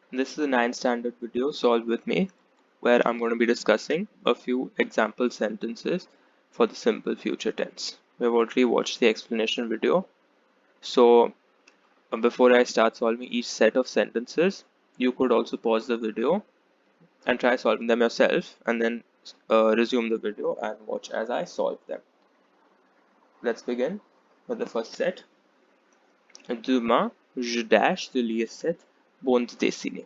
This is a 9th standard video solved with me where I'm going to be discussing a few example sentences for the simple future tense. We've already watched the explanation video. So before I start solving each set of sentences, you could also pause the video and try solving them yourself and then resume the video and watch as I solve them. Let's begin with the first set. Demain, je dash de lire cette bande dessinée.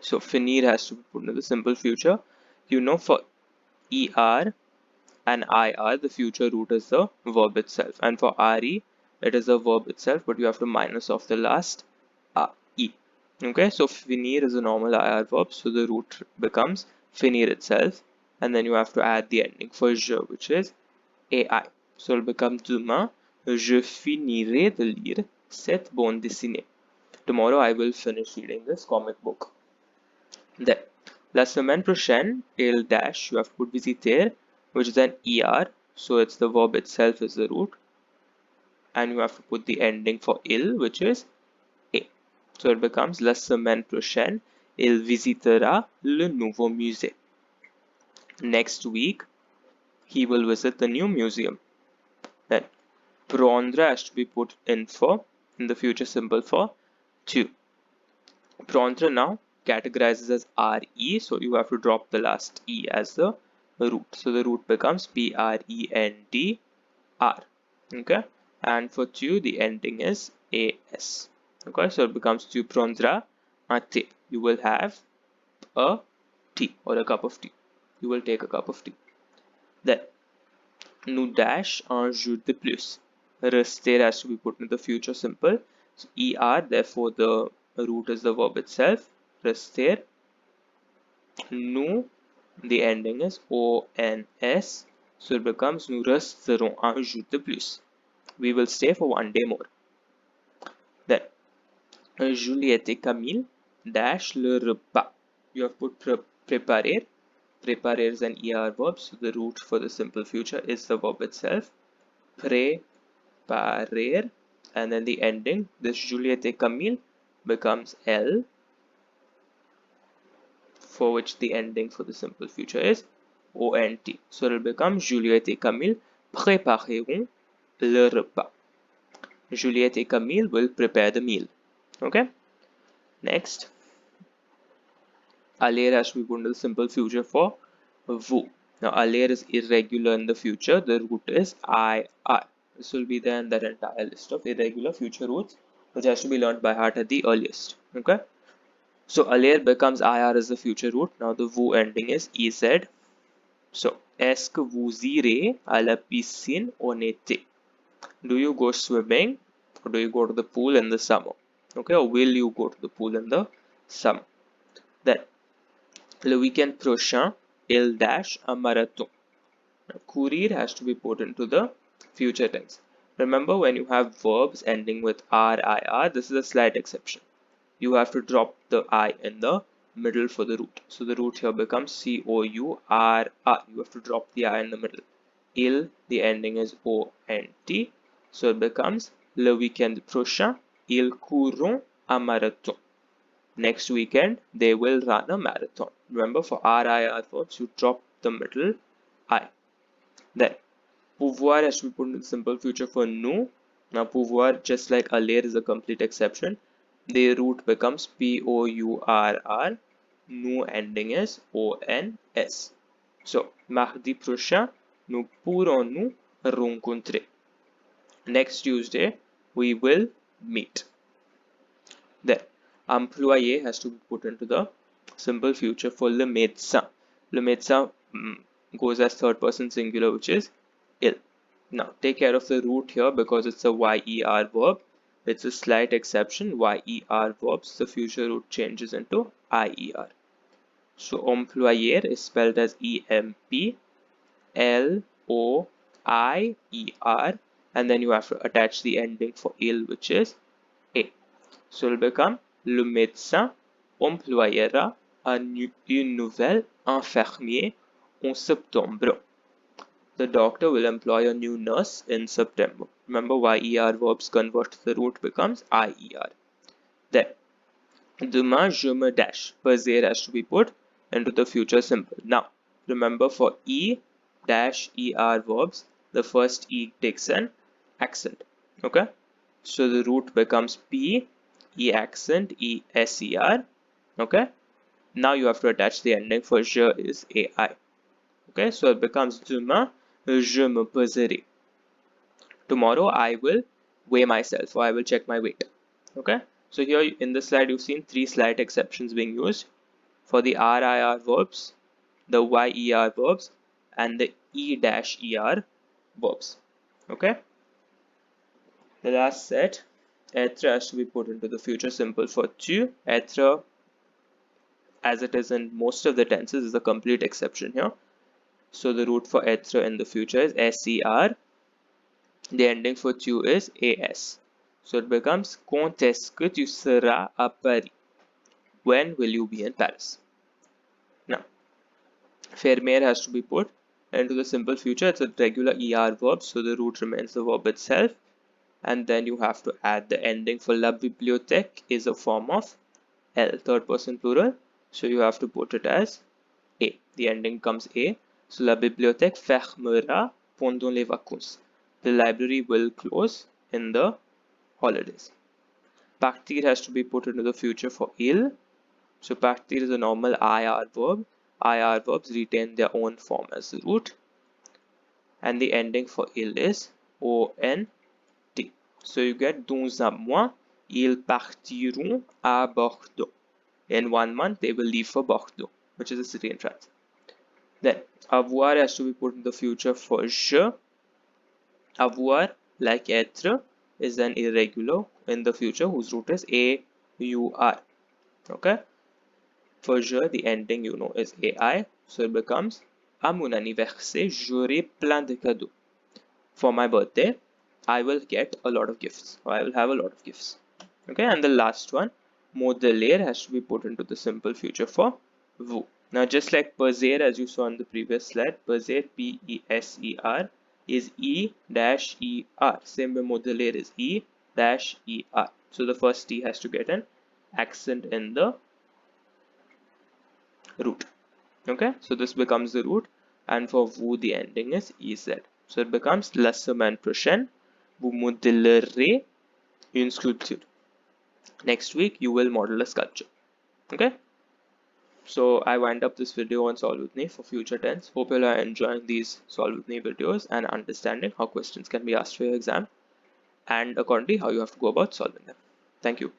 So finir has to be put into the simple future. You know, for ER and IR, the future root is the verb itself. And for RE, it is a verb itself, but you have to minus off the last E. Okay, so finir is a normal IR verb, so the root becomes finir itself. And then you have to add the ending for je, which is AI. So it'll become demain, je finirai de lire cette bande dessinée. Tomorrow I will finish reading this comic book. Then, la semaine prochaine, il dash, you have to put visiter, which is an ER, so it's the verb itself is the root. And you have to put the ending for il, which is A. So it becomes la semaine prochaine, il visitera le nouveau musée. Next week, he will visit the new museum. Then, prendre has to be put in the future simple for to. Prendre now categorizes as RE, so you have to drop the last E as the root. So the root becomes PRENDR. Okay, and for tu, the ending is AS. Okay, so it becomes tu prendras un thé. You will have a tea or a cup of tea. You will take a cup of tea. Then, nous dash un jour de plus. Rester has to be put in the future simple. So ER, therefore the root is the verb itself. Rester. Nous, the ending is ONS. So it becomes nous resterons un jour de plus. We will stay for one day more. Then, Juliette et Camille dash le repas. You have put préparer. Préparer is an ER verb, so the root for the simple future is the verb itself. Préparer, and then the ending, this Juliette et Camille becomes L, for which the ending for the simple future is ONT. So it will become Juliette et Camille prépareront le repas. Juliette et Camille will prepare the meal. Okay. Next, aller has to be put in the simple future for vous. Now, aller is irregular in the future. The root is IR. This will be there in that entire list of irregular future roots, which has to be learned by heart at the earliest. Okay. So, aller becomes IR as the future root. Now, the vous ending is EZ. So, est-ce que vous irez à la piscine en été? Do you go swimming or do you go to the pool in the summer? Okay, or will you go to the pool in the summer? Then, le weekend prochain, il dash un marathon. Now, courir has to be put into the future tense. Remember, when you have verbs ending with RIR, this is a slight exception. You have to drop the I in the middle for the root. So the root here becomes COURR. You have to drop the I in the middle. Il, the ending is ONT. So it becomes le weekend prochain, ils courront un marathon. Next weekend, they will run a marathon. Remember, for RIR verbs, you drop the middle I. Then, pouvoir has to be put in the simple future for nous. Now, pouvoir, just like aller, is a complete exception. The root becomes POURR. Nous ending is ONS. So, mardi prochain, nous pourrons nous rencontrer. Next Tuesday, we will meet. Then, employé has to be put into the simple future for le médecin. Le médecin goes as third person singular, which is il. Now, take care of the root here because it's a YER verb. It's a slight exception. YER verbs, the future root changes into IER. So, employer is spelled as EMPLOIER, and then you have to attach the ending for il, which is A. So, it will become le médecin employera une nouvelle infirmière en septembre. The doctor will employ a new nurse in September. Remember, YER verbs convert to the root becomes IER. Then, Demain je me dash. Passer has to be put into the future simple. Now, remember for E dash ER verbs, the first E takes an accent. Okay? So the root becomes P, E accent, E S E R. Okay? Now you have to attach the ending for je is AI. Okay? So it becomes demain je me peserai. Tomorrow I will weigh myself, or I will check my weight. Okay? So here in this slide you've seen three slight exceptions being used for the RIR verbs, the YER verbs, and the E-ER verbs. Okay? The last set, être has to be put into the future simple for tu. Être, as it is in most of the tenses, is a complete exception here. So the root for être in the future is SER. The ending for tu is AS. So it becomes quand est-ce que tu seras à Paris? When will you be in Paris? Now, fermer has to be put into the simple future. It's a regular ER verb, so the root remains the verb itself. And then you have to add the ending for la bibliothèque is a form of L, third person plural. So you have to put it as A. The ending comes A. So la bibliothèque fermera pendant les vacances. The library will close in the holidays. Partir has to be put into the future for il. So partir is a normal IR verb. IR verbs retain their own form as the root. And the ending for il is ONT. So you get dans un mois, ils partiront à Bordeaux. In 1 month, they will leave for Bordeaux, which is a city in France. Then avoir has to be put in the future for je. Avoir, like être, is an irregular in the future whose root is AUR. Okay? For je, the ending you know is AI, so it becomes à mon anniversaire, j'aurai plein de cadeaux. For my birthday, I will get a lot of gifts, or I will have a lot of gifts. Okay, and the last one, modeler, has to be put into the simple future for vous. Now, just like peser, as you saw in the previous slide, peser, P-E-S-E-R, is E-E-R. Same way modeler is E-E-R. So the first T has to get an accent in the root. Okay, so this becomes the root, and for vous the ending is EZ. So it becomes la semaine prochaine, vous modellerez une sculpture. Next week you will model a sculpture. Okay, so I wind up this video on Solve With Me for future tense. Hope you are enjoying these Solve With Me videos and understanding how questions can be asked for your exam, and accordingly how you have to go about solving them. Thank you.